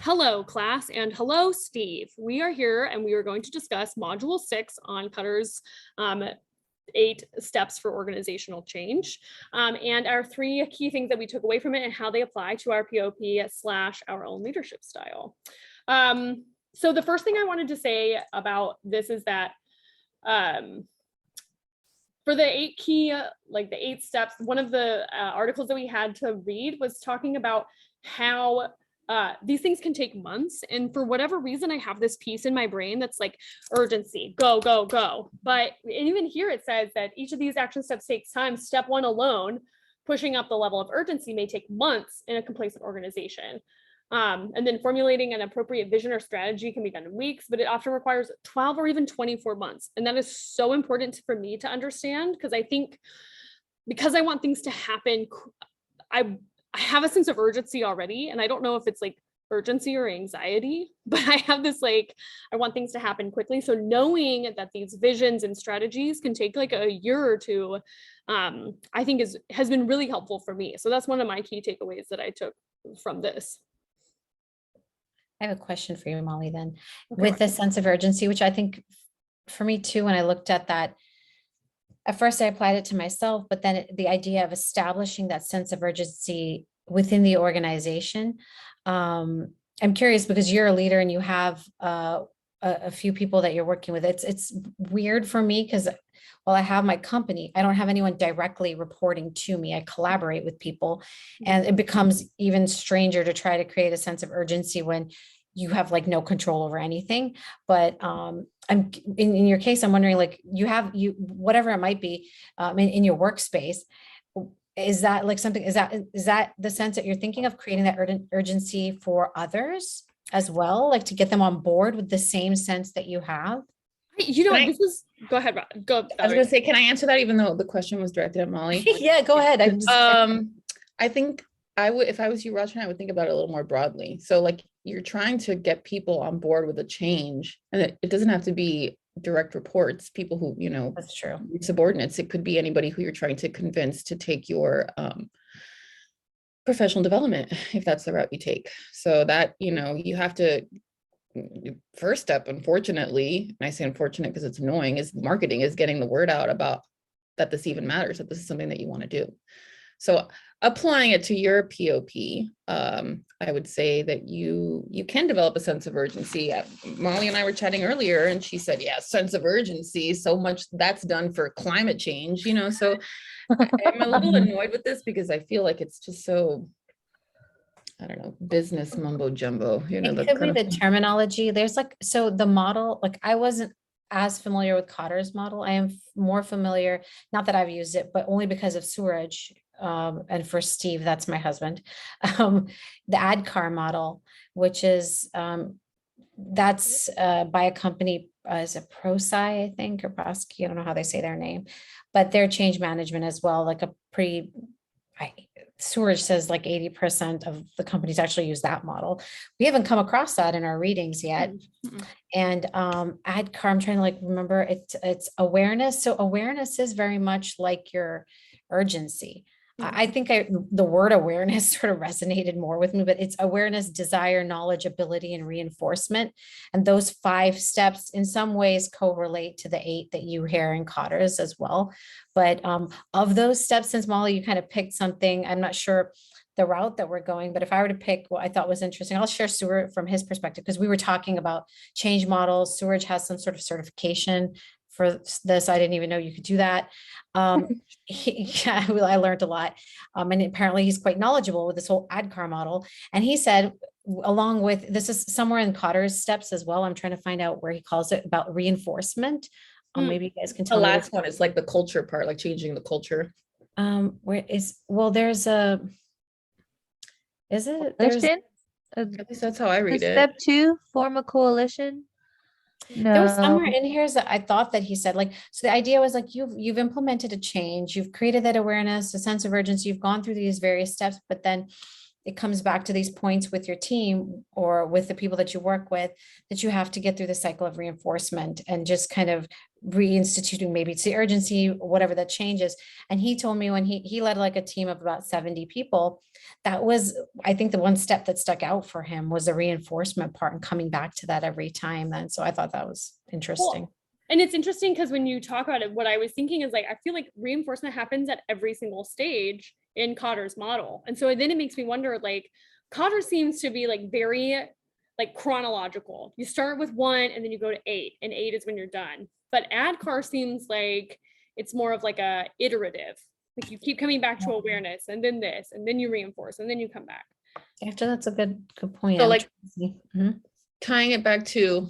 Hello, class, and hello, Steve. We are here and we are going to discuss Module 6 on Kotter's 8 steps for organizational change, and our 3 key things that we took away from it and how they apply to our POP / our own leadership style. So the first thing I wanted to say about this is that for the 8 key, the 8 steps, one of the articles that we had to read was talking about how these things can take months. And for whatever reason, I have this piece in my brain that's like urgency, go, go, go. But even here it says that each of these action steps takes time. Step 1 alone, pushing up the level of urgency, may take months in a complacent organization. And then formulating an appropriate vision or strategy can be done in weeks, but it often requires 12 or even 24 months. And that is so important for me to understand, because I think because I want things to happen, I have a sense of urgency already. And I don't know if it's like urgency or anxiety, but I have this I want things to happen quickly. So knowing that these visions and strategies can take like a year or two, I think has been really helpful for me. So that's one of my key takeaways that I took from this. I have a question for you, Molly, then. Okay. With the sense of urgency, which I think for me too, when I looked at that, at first I applied it to myself, but then the idea of establishing that sense of urgency within the organization. I'm curious because you're a leader and you have a few people that you're working with. It's weird for me because while I have my company, I don't have anyone directly reporting to me. I collaborate with people, and it becomes even stranger to try to create a sense of urgency when you have like no control over anything. But I'm in your case, I'm wondering, like you whatever it might be in your workspace. Is that like something, is that the sense that you're thinking of creating that urgency for others as well, like to get them on board with the same sense that you have? Go ahead, Rob. Go. I was going to say, can I answer that even though the question was directed at Molly? Yeah, go ahead. I think I would, if I was you, Rachna, I would think about it a little more broadly. So like you're trying to get people on board with a change, and it doesn't have to be direct reports, people who, that's true, subordinates. It could be anybody who you're trying to convince to take your professional development, if that's the route you take. So that, you have to, first step, unfortunately, and I say unfortunate because it's annoying, is marketing, is getting the word out about that this even matters, that this is something that you want to do. So applying it to your POP, I would say that you can develop a sense of urgency. Molly and I were chatting earlier and she said, yeah, sense of urgency, so much that's done for climate change, so I'm a little annoyed with this because I feel like it's just so, I don't know, business mumbo jumbo, It could be the terminology. There's so the model, I wasn't as familiar with Kotter's model. I am more familiar, not that I've used it, but only because of Suraj. And for Steve, that's my husband, the ADKAR model, which is, that's by a company, is it ProSci, I think, or Bosky, I don't know how they say their name, but their change management as well, like a pretty, Suraj says like 80% of the companies actually use that model. We haven't come across that in our readings yet. Mm-hmm. And ADKAR, I'm trying to remember, it's awareness. So awareness is very much like your urgency. I think the word awareness sort of resonated more with me, but it's awareness, desire, knowledge, ability, and reinforcement. And those 5 steps in some ways correlate to the 8 that you hear in Kotter's as well. But of those steps, since Molly, you kind of picked something, I'm not sure the route that we're going, but if I were to pick what I thought was interesting, I'll share Suraj from his perspective, because we were talking about change models. Suraj has some sort of certification for this. I didn't even know you could do that. I learned a lot. And apparently he's quite knowledgeable with this whole ADKAR model. And he said, along with, this is somewhere in Kotter's steps as well. I'm trying to find out where he calls it, about reinforcement. Maybe you guys can tell me. The me. last one is like the culture part, like changing the culture. There's a, is it? At least that's how I read it. Step 2, form a coalition. No. There was somewhere in here that I thought that he said, so the idea was you've implemented a change, you've created that awareness, a sense of urgency, you've gone through these various steps, but then it comes back to these points with your team or with the people that you work with, that you have to get through the cycle of reinforcement and just kind of reinstituting, maybe it's the urgency, whatever that changes. And he told me when he led like a team of about 70 people, that was, I think the one step that stuck out for him was the reinforcement part and coming back to that every time. And so I thought that was interesting. Well, and it's interesting because when you talk about it, what I was thinking is like, I feel like reinforcement happens at every single stage in Kotter's model. And so then it makes me wonder, like, Kotter seems to be like very like chronological. You start with 1 and then you go to 8, and 8 is when you're done. But ADKAR seems like it's more of like a iterative. Like you keep coming back to awareness and then this, and then you reinforce, and then you come back. After that's a good point. So I'm like trying to see. Mhm. tying it back to,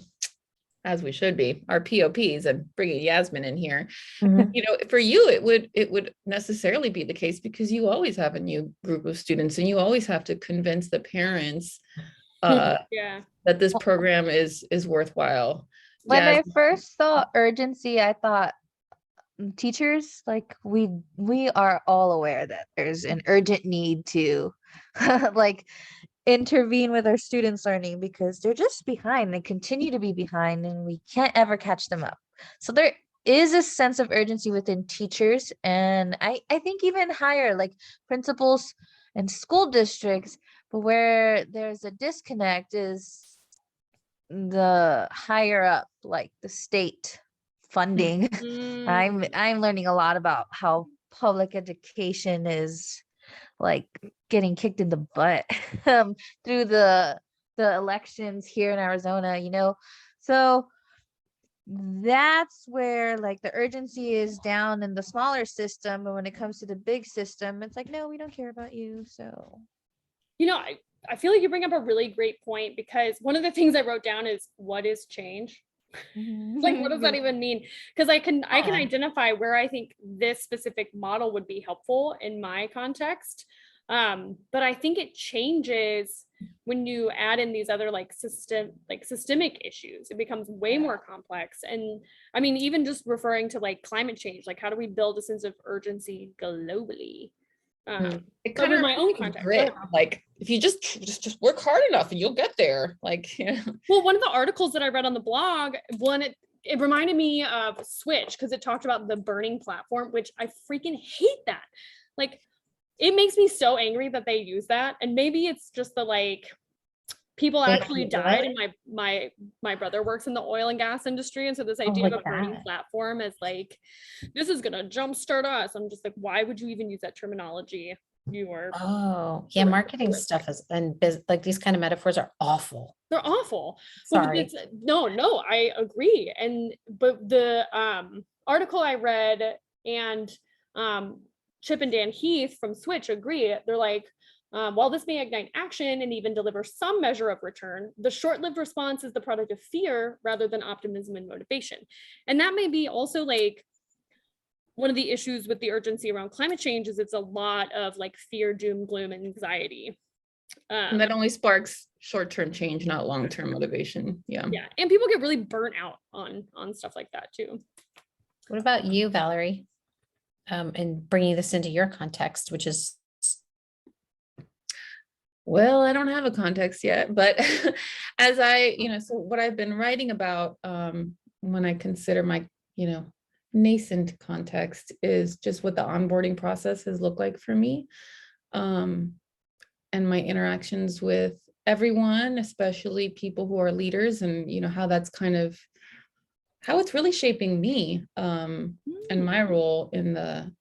as we should be, our POPs, and bringing Yazmin in here. Mhm. You know, for you, it would necessarily be the case because you always have a new group of students and you always have to convince the parents Yeah. that this program is worthwhile. When I Yas- first saw urgency, I thought teachers, like we are all aware that there's an urgent need to like intervene with our students' learning because they're just behind. They continue to be behind and we can't ever catch them up. So there is a sense of urgency within teachers, and I think even higher, like principals and school districts. But where there's a disconnect is the higher up, like the state funding. Mm. I'm learning a lot about how public education is like getting kicked in the butt through the elections here in Arizona, you know. So that's where like the urgency is down in the smaller system, but when it comes to the big system, it's like, no, we don't care about you. So You know, I feel like you bring up a really great point, because one of the things I wrote down is, what is change? Like, what does that even mean? Because I can Yeah. identify where I think this specific model would be helpful in my context. But I think it changes when you add in these other like systemic issues. It becomes way more complex. And I mean, even just referring to like climate change, like how do we build a sense of urgency globally? it But kind with of my own reminds me of context. grit. Like if you just work hard enough and you'll get there. Like, yeah. Well, one of the articles that I read on the blog, it reminded me of Switch, because it talked about the burning platform, which I freaking hate that. Like, it makes me so angry that they use that. And maybe it's just the like people They actually hate died, what? and my brother works in the oil and gas industry, and so this Oh, idea of like a burning that. platform is like, this is gonna jumpstart us. I'm just like, why would you even use that terminology? You are Oh, yeah, correct. marketing stuff is, and like these kind of metaphors are awful. They're awful. But with Sorry. this, no, I agree. And but the article I read, and Chip and Dan Heath from Switch agree. They're like, while this may ignite action and even deliver some measure of return, the short-lived response is the product of fear rather than optimism and motivation. And that may be also like one of the issues with the urgency around climate change is it's a lot of like fear, doom, gloom, and anxiety. And that only sparks short-term change, not long-term motivation. Yeah. Yeah, and people get really burnt out on stuff like that too. What about you, Valerie? And bringing this into your context, which is, Well, I don't have a context yet, but as so what I've been writing about when I consider my, nascent context is just what the onboarding process has looked like for me, and my interactions with everyone, especially people who are leaders, and how that's kind of how it's really shaping me and my role in the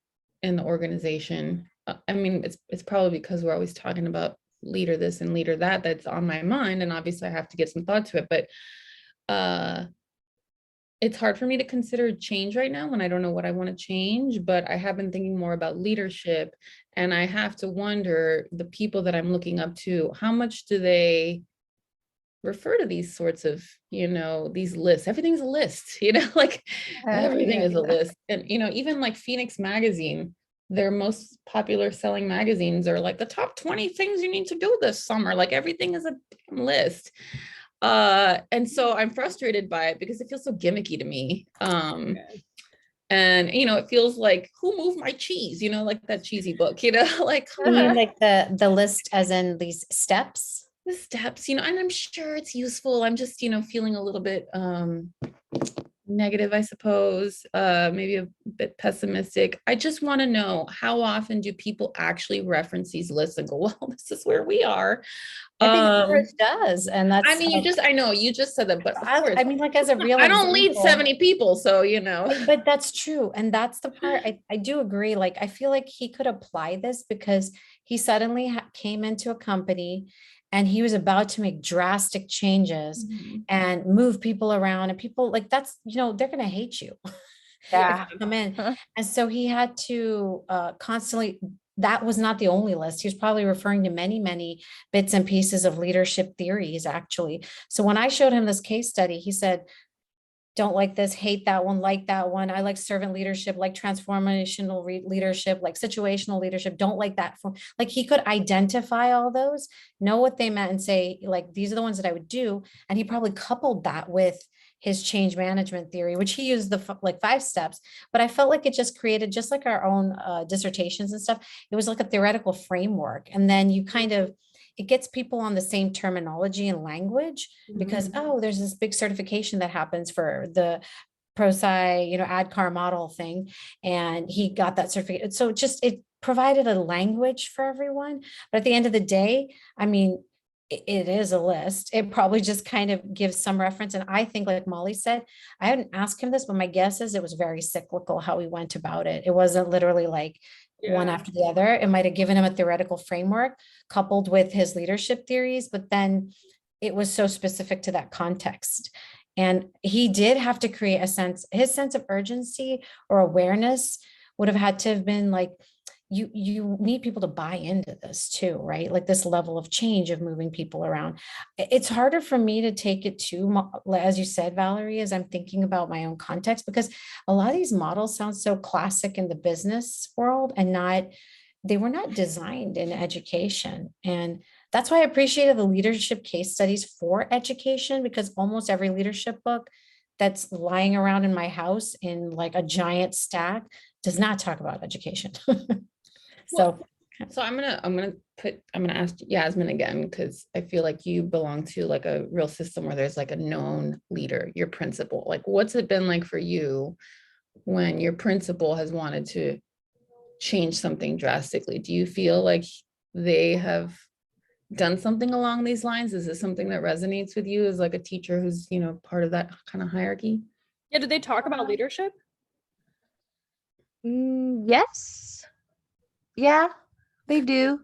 organization. I mean, it's probably because we're always talking about leader this and leader that, that's on my mind, and obviously I have to get some thought to it, but it's hard for me to consider change right now when I don't know what I want to change. But I have been thinking more about leadership, and I have to wonder, the people that I'm looking up to, how much do they refer to these sorts of, these lists? Everything's a list, like everything is a list. And, even like Phoenix magazine, their most popular selling magazines are like the top 20 things you need to do this summer. Like everything is a damn list. And so I'm frustrated by it because it feels so gimmicky to me. And it feels like, who moved my cheese, like that cheesy book, like you mean like the list as in these steps? The steps, and I'm sure it's useful. I'm just, feeling a little bit negative, I suppose, maybe a bit pessimistic. I just want to know, how often do people actually reference these lists and go, well, this is where we are? I think Courage does, and that's. I mean, I know you just said that, but of course, I mean, like as a real I don't lead example, 70 people, so you know. but that's true, and that's the part I do agree. Like, I feel like he could apply this because he suddenly came into a company, and he was about to make drastic changes and move people around, and people like that's they're gonna hate you. Yeah. Come in. And so he had to constantly, that was not the only list. He was probably referring to many, many bits and pieces of leadership theories, actually. So when I showed him this case study, he said, don't like this, hate that one, like that one. I like servant leadership, like transformational leadership, like situational leadership, don't like that. Like he could identify all those, know what they meant and say, like, these are the ones that I would do. And he probably coupled that with his change management theory, which he used like 5 steps, but I felt like it just created, just like our own dissertations and stuff. It was like a theoretical framework. And then you kind of, it gets people on the same terminology and language because, oh, there's this big certification that happens for the ProSci, ADCAR model thing. And he got that certificate. So it provided a language for everyone. But at the end of the day, I mean, it is a list. It probably just kind of gives some reference. And I think, like Molly said, I hadn't asked him this, but my guess is it was very cyclical how he went about it. It wasn't literally like one after the other. It might have given him a theoretical framework coupled with his leadership theories, but then it was so specific to that context. And he did have to create his sense of urgency or awareness would have had to have been like, you need people to buy into this too, right? Like this level of change of moving people around. It's harder for me to take it to, as you said, Valerie, as I'm thinking about my own context, because a lot of these models sound so classic in the business world and they were not designed in education. And that's why I appreciated the leadership case studies for education, because almost every leadership book that's lying around in my house in like a giant stack does not talk about education. So I'm gonna ask Yazmin again, because I feel like you belong to like a real system where there's like a known leader, your principal. Like, what's it been like for you when your principal has wanted to change something drastically? Do you feel like they have done something along these lines? Is this something that resonates with you as like a teacher who's, part of that kind of hierarchy? Yeah, did they talk about leadership? Yes. Yeah, they do.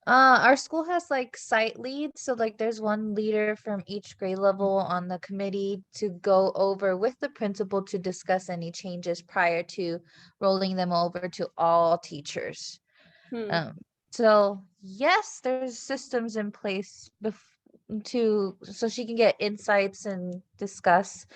Our school has like site leads, so like there's one leader from each grade level on the committee to go over with the principal to discuss any changes prior to rolling them over to all teachers. So yes, there's systems in place so she can get insights and discuss,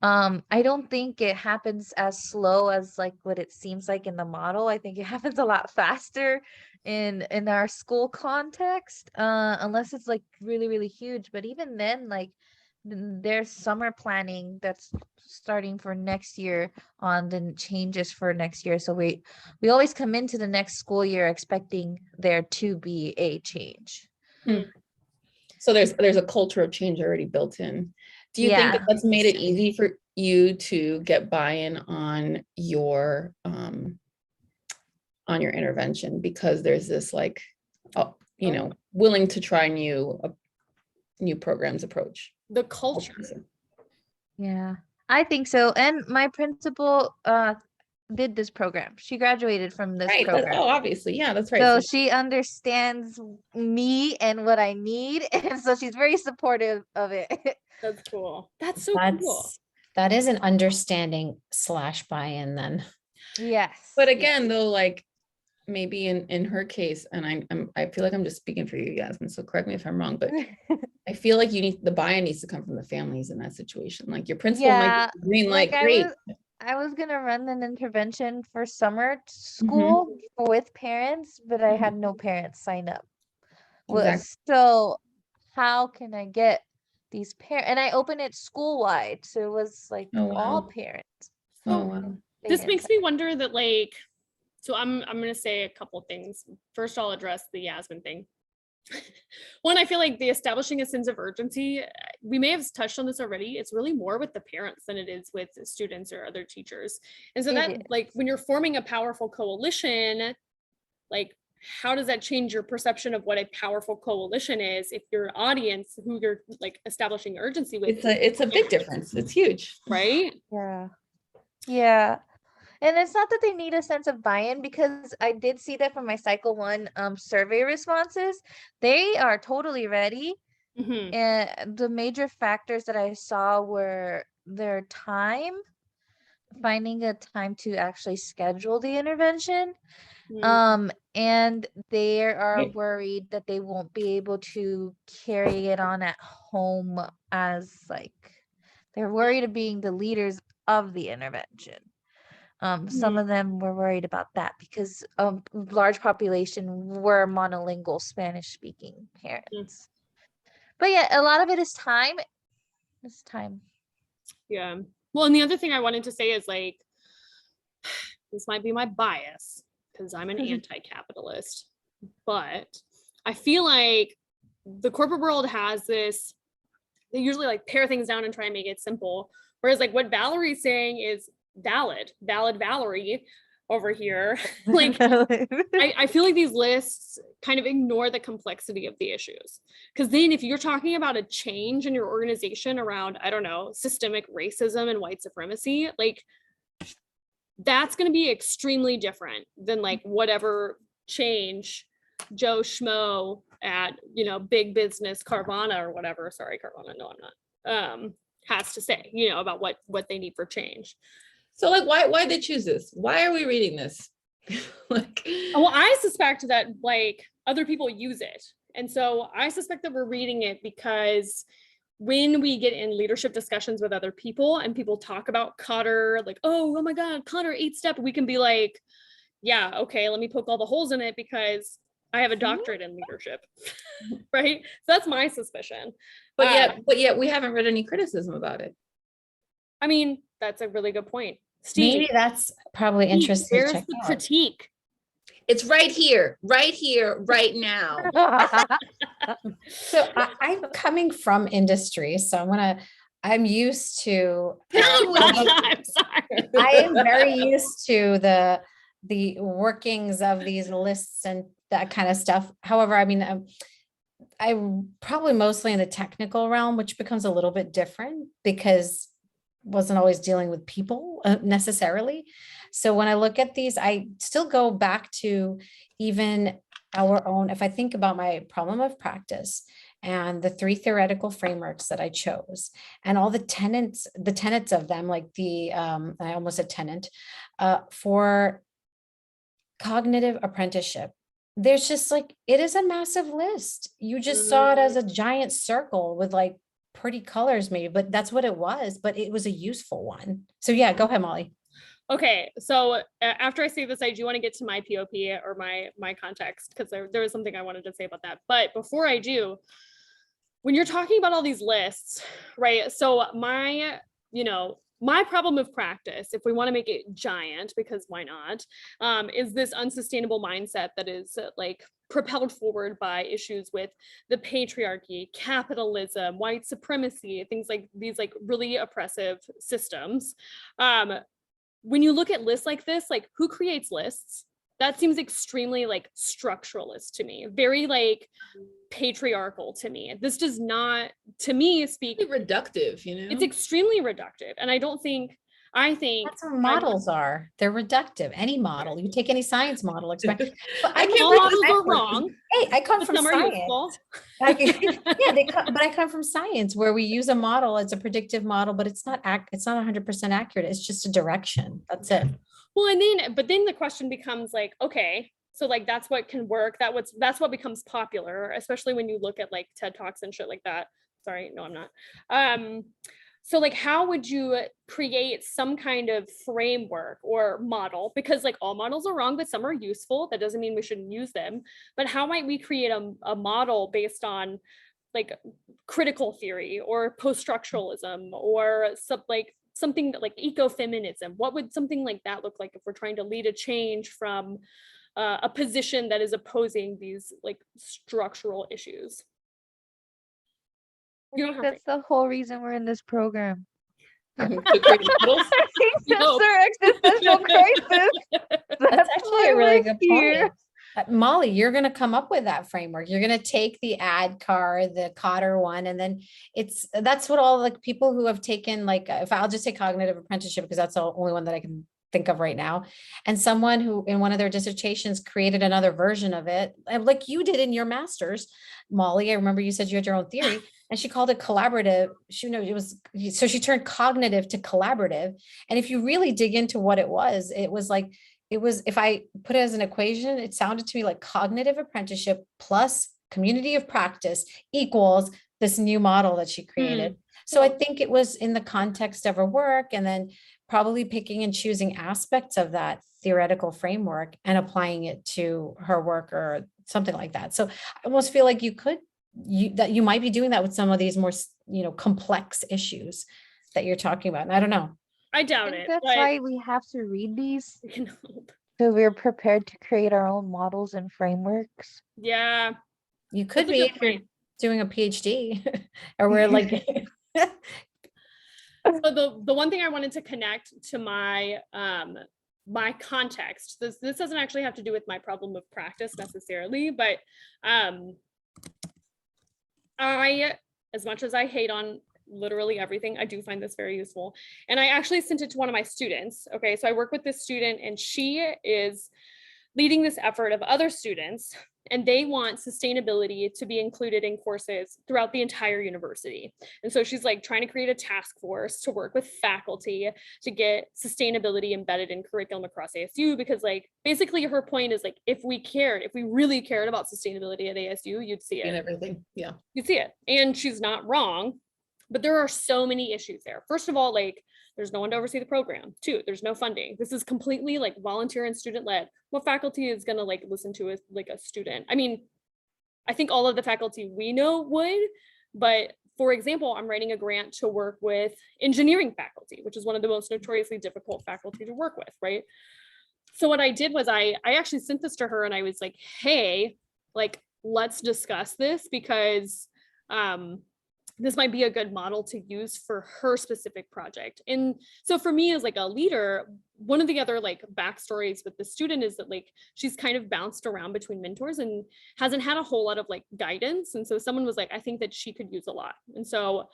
I don't think it happens as slow as like what it seems like in the model. I think it happens a lot faster in our school context, unless it's like really, really huge. But even then, like there's summer planning that's starting for next year on the changes for next year. So we always come into the next school year expecting there to be a change. So there's a culture of change already built in. Do you think that that's made it easy for you to get buy-in on your intervention, because there's this like, willing to try new programs approach? The culture. Yeah, I think so. And my principal did this program. She graduated from this program. Obviously. Yeah, that's right. So she understands me and what I need. And so she's very supportive of it. That's cool. That's so cool. That is an understanding / buy-in then. Yes. But again, though, like maybe in her case, and I feel like I'm just speaking for you, Yazmin, so correct me if I'm wrong, but I feel like the buy-in needs to come from the families in that situation. Like your principal might be green light, great. I was gonna run an intervention for summer school with parents, but I had no parents sign up. Exactly. So how can I get these parents? And I opened it school-wide, so it was like all parents. This makes me wonder that like, so I'm gonna say a couple things. First, I'll address the Yazmin thing. One, I feel like the establishing a sense of urgency, we may have touched on this already, it's really more with the parents than it is with students or other teachers. And so It that is. like when you're forming a powerful coalition, like how does that change your perception of what a powerful coalition is if your audience who you're like establishing urgency with, It's a big difference. It's huge. right? Yeah. Yeah. And it's not that they need a sense of buy-in, because I did see that from my cycle 1 survey responses. They are totally ready. Mhm. And the major factors that I saw were their time, finding a time to actually schedule the intervention. And they are Right. worried that they won't be able to carry it on at home, as like they're worried of being the leaders of the intervention. Some of them were worried about that because large population were monolingual Spanish speaking parents. But yeah, a lot of it is time. It's time. Yeah. Well, and the other thing I wanted to say is like, this might be my bias because I'm an anti-capitalist, but I feel like the corporate world has this, they usually like pare things down and try and make it simple. Whereas like what Valerie's saying is valid Valerie over here. Like I feel like these lists kind of ignore the complexity of the issues. Because then if you're talking about a change in your organization around, I don't know, systemic racism and white supremacy, like that's going to be extremely different than like whatever change Joe Schmo at, you know, big business Carvana or whatever. Sorry, Carvana. No, I'm not. Has to say, you know, about what they need for change. So like, why they choose this? Why are we reading this? Like, well, I suspect that like other people use it. And so I suspect that we're reading it because when we get in leadership discussions with other people and people talk about Kotter, like, oh my God, Kotter 8-step, we can be like, yeah, okay, let me poke all the holes in it because I have a doctorate in leadership, right? So that's my suspicion. but yet we haven't read any criticism about it. I mean, that's a really good point. Steve, Maybe that's probably interesting to where's check the out. critique? It's right here, right now. So I'm coming from industry, so I'm used to, I'm sorry. I am very used to the workings of these lists and that kind of stuff. However, I mean, I'm probably mostly in the technical realm, which becomes a little bit different because wasn't always dealing with people necessarily. So when I look at these, I still go back to even our own, if I think about my problem of practice and the 3 theoretical frameworks that I chose and all the tenets of them, like I almost said tenant, for cognitive apprenticeship. There's just like, it is a massive list. You just saw it as a giant circle with like pretty colors maybe, but that's what it was, but it was a useful one. So yeah, go ahead, Molly. Okay, so after I say this, I do want to get to my POP or my context because there was something I wanted to say about that. But before I do, when you're talking about all these lists, right? So my problem of practice, if we want to make it giant, because why not, is this unsustainable mindset that is like propelled forward by issues with the patriarchy, capitalism, white supremacy, things like these like really oppressive systems. When you look at lists like this, like who creates lists? That seems extremely like structuralist to me, very like patriarchal to me. This does not, to me, speak Reductive, you know? It's extremely reductive. And I think That's what models are. They're reductive. Any model, you take any science model, but I can't all models are wrong. Hey, I come from Some are science. useful. But I come from science where we use a model as a predictive model, but it's not 100% accurate. It's just a direction. That's it. Well, but then the question becomes like, okay, so like that's what can work. That's what becomes popular, especially when you look at like TED Talks and shit like that. Sorry, no, I'm not. So like, how would you create some kind of framework or model? Because like all models are wrong, but some are useful. That doesn't mean we shouldn't use them. But how might we create a model based on like critical theory or post-structuralism or something like ecofeminism? What would something like that look like if we're trying to lead a change from a position that is opposing these like structural issues? You don't have to. That's the whole reason we're in this program. To create models. I think You that's hope. our existential crisis. That's actually why a really we're good here. point. Molly, you're going to come up with that framework. You're going to take the ad card, the Kotter one, and then that's what all like people who have taken like, if I'll just say cognitive apprenticeship, because that's the only one that I can think of right now. And someone who in one of their dissertations created another version of it, like you did in your master's, Molly. I remember you said you had your own theory and she called it collaborative. So she turned cognitive to collaborative. And if you really dig into what it was like, if I put it as an equation, it sounded to me like cognitive apprenticeship plus community of practice equals this new model that she created. So I think it was in the context of her work and then probably picking and choosing aspects of that theoretical framework and applying it to her work or something like that. So I almost feel like you might be doing that with some of these more, complex issues that you're talking about. And I don't know. I I doubt think it. that's but why we have to read these, we can hope. so we're prepared to create our own models and frameworks. Yeah. You could That's a be good if you're point. doing a PhD or we're like, So the one thing I wanted to connect to my my context, this doesn't actually have to do with my problem of practice necessarily, but I, as much as I hate on literally everything, I do find this very useful. And I actually sent it to one of my students. Okay, so I work with this student and she is leading this effort of other students, and they want sustainability to be included in courses throughout the entire university. And so she's like trying to create a task force to work with faculty to get sustainability embedded in curriculum across ASU, because like basically her point is like, if we really cared about sustainability at ASU, you'd see And it. everything. Yeah. You'd see it. And she's not wrong, but there are so many issues there. First of all, like there's no one to oversee the program. 2, there's no funding. This is completely like volunteer and student led. What faculty is going to like listen to is like a student? I mean, I think all of the faculty we know would, but for example, I'm writing a grant to work with engineering faculty, which is one of the most notoriously difficult faculty to work with, right? So what I did was I actually sent this to her and I was like, hey, like, let's discuss this because this might be a good model to use for her specific project. And so for me as like a leader, one of the other like backstories with the student is that like she's kind of bounced around between mentors and hasn't had a whole lot of like guidance. And so someone was like, I think that she could use a lot. And so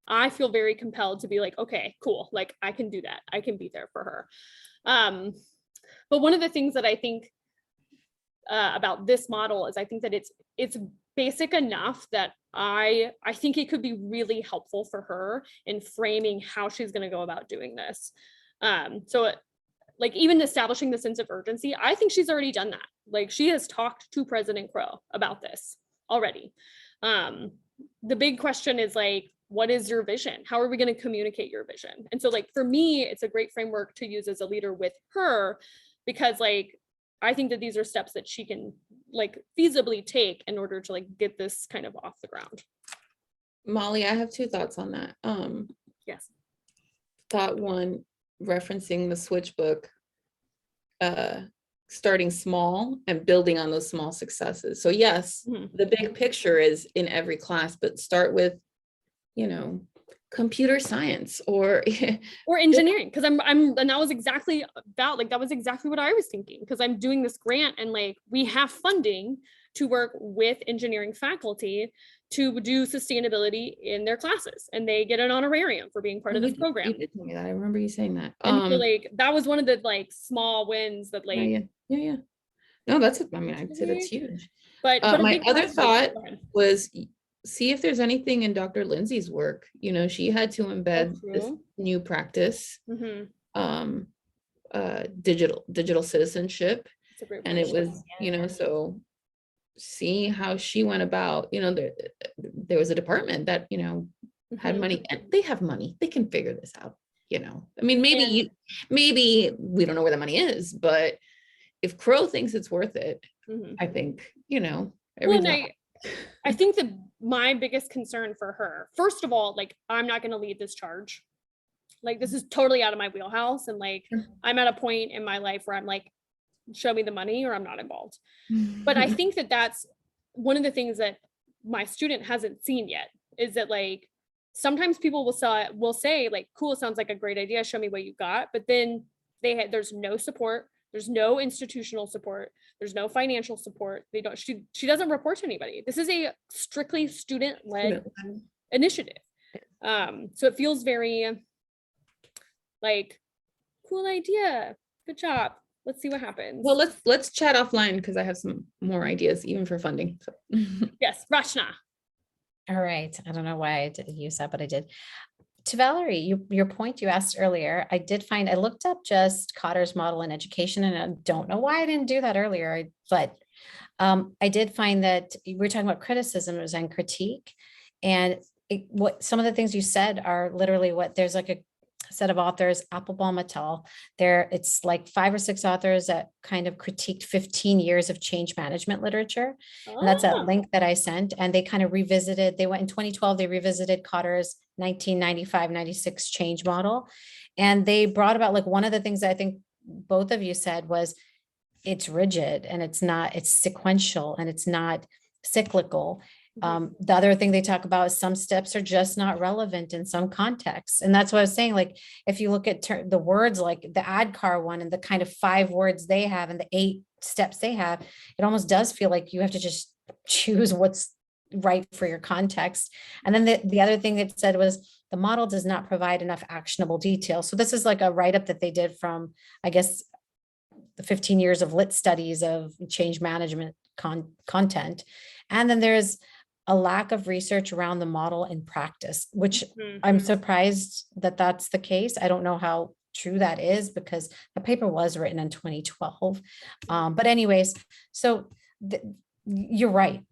I feel very compelled to be like, okay, cool. Like I can do that. I can be there for her. But one of the things that I think about this model is I think that it's basic enough that I think it could be really helpful for her in framing how she's going to go about doing this. So like even establishing the sense of urgency, I think she's already done that. Like she has talked to President Crow about this already. The big question is like, what is your vision? How are we going to communicate your vision? And so like, for me, it's a great framework to use as a leader with her, because like, I think that these are steps that she can like feasibly take in order to like get this kind of off the ground. Molly, I have 2 thoughts on that. Yes. Thought 1, referencing the switch book, starting small and building on those small successes. So yes, the big picture is in every class, but start with, computer science or engineering, because I'm and that was exactly what I was thinking, because I'm doing this grant and like we have funding to work with engineering faculty to do sustainability in their classes, and they get an honorarium for being part of this program. You did tell me that. I remember you saying that. And so like that was one of the like small wins that like yeah. No, I'd say that's huge. But my other thought was see if there's anything in Dr. Lindsay's work. She had to embed this new practice, digital citizenship, and it was, so see how she went about. There was a department that had money, and they have money. They can figure this out. Maybe we don't know where the money is, but if Crow thinks it's worth it, I think I think that my biggest concern for her, first of all, like I'm not going to lead this charge. Like this is totally out of my wheelhouse, and like I'm at a point in my life where I'm like, show me the money or I'm not involved. But I think that that's one of the things that my student hasn't seen yet. is that like, sometimes people will say like, cool, sounds like a great idea. Show me what you got. But then there's no support. There's no institutional support. There's no financial support. She doesn't report to anybody. This is a strictly student-led initiative. So it feels very like, cool idea. Good job. Let's see what happens. Well, let's chat offline because I have some more ideas even for funding. So. Yes, Rachna. All right. I don't know why I didn't use that, but I did. To Valerie, your point you asked earlier, I looked up just Kotter's model in education, and I don't know why I didn't do that earlier, but I did find that we were talking about criticism and critique, and what some of the things you said are literally what there's like a set of authors, Applebaum et al. It's like 5 or 6 authors that kind of critiqued 15 years of change management literature. And that's a link that I sent. And they kind of revisited, they went in 2012, they revisited Kotter's 1995-96 change model. And they brought about, like, one of the things that I think both of you said was it's rigid and it's sequential and it's not cyclical. The other thing they talk about is some steps are just not relevant in some contexts. And that's what I was saying. Like, if you look at the words, like the ADKAR one and the kind of 5 words they have and the 8 steps they have, it almost does feel like you have to just choose what's right for your context. And then the other thing it said was the model does not provide enough actionable detail. So this is like a write-up that they did from, I guess, the 15 years of lit studies of change management content. And then there's a lack of research around the model in practice, which I'm surprised that that's the case. I don't know how true that is because the paper was written in 2012. But anyways, so you're right.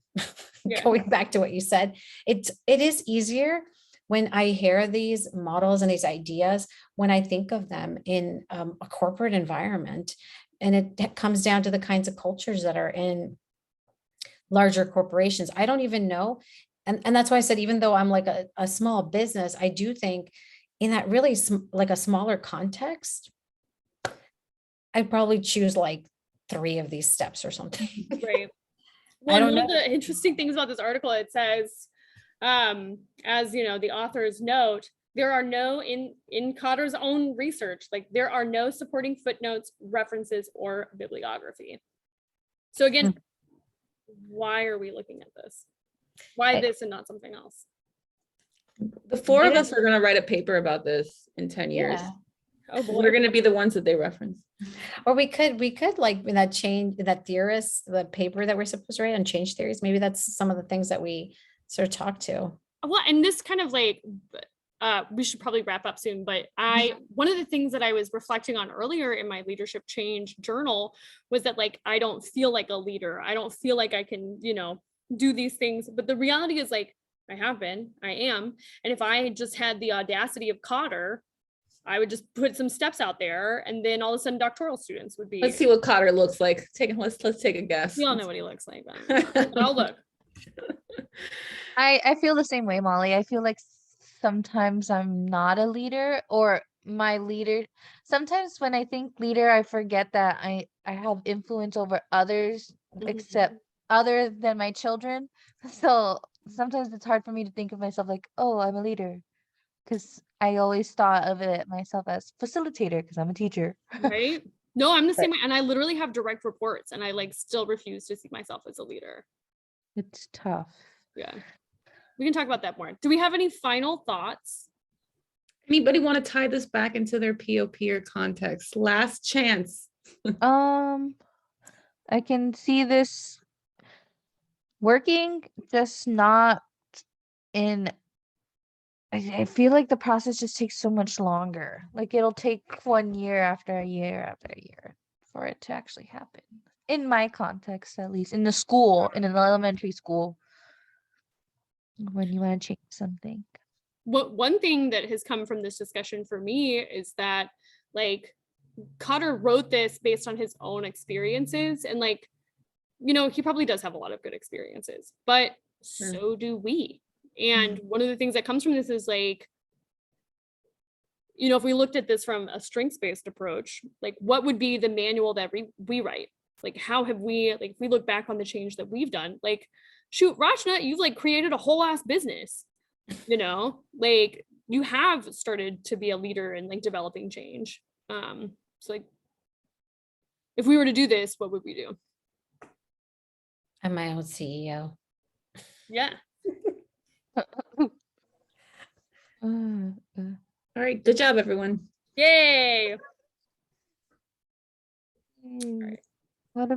Yeah. Going back to what you said, it is easier when I hear these models and these ideas, when I think of them in a corporate environment, and it comes down to the kinds of cultures that are in larger corporations. I don't even know. And that's why I said, even though I'm like a small business, I do think in that really like a smaller context, I'd probably choose like 3 of these steps or something. Right. Well, one of the interesting things about this article, it says, as you know, the authors note, there are no, in Kotter's own research, like there are no supporting footnotes, references, or bibliography. So again, why are we looking at this? Why this and not something else? The 4 of us are going to write a paper about this in 10 years. Yeah. Oh boy. We're going to be the ones that they reference. Or we could like in that theorist, the paper that we're supposed to write on change theories, maybe that's some of the things that we sort of talk to. Well, and this kind of like, we should probably wrap up soon, but one of the things that I was reflecting on earlier in my leadership change journal was that, like, I don't feel like a leader. I don't feel like I can, do these things. But the reality is, like, I am. And if I just had the audacity of Kotter, I would just put some steps out there, and then all of a sudden doctoral students would be. Let's see what Kotter looks like. Let's take a guess. We all know what he looks like. But I'll look. I feel the same way, Molly. I feel like sometimes I'm not a leader, or my leader. Sometimes when I think leader, I forget that I have influence over others, except other than my children. So sometimes it's hard for me to think of myself like, oh, I'm a leader, because I always thought of it myself as facilitator because I'm a teacher. Right? No, I'm the same way. And I literally have direct reports, and I like still refuse to see myself as a leader. It's tough. Yeah. We can talk about that more. Do we have any final thoughts? Anybody want to tie this back into their POP or context? Last chance. I can see this working, just not in. I feel like the process just takes so much longer. Like it'll take 1 year after a year after a year for it to actually happen. In my context, at least, in the school, in an elementary school, when you want to change something. One thing that has come from this discussion for me is that, like, Kotter wrote this based on his own experiences, and, like, he probably does have a lot of good experiences, but so do we. And one of the things that comes from this is, like, if we looked at this from a strengths-based approach, like, what would be the manual that we write? Like, how have we, like, if we look back on the change that we've done, like, shoot, Rachna, you've, like, created a whole ass business. you know, like you have started to be a leader in like developing change. So like if we were to do this, what would we do? I'm my own CEO. Yeah. Mm, All right, good job, everyone. Yay. mm. Right. What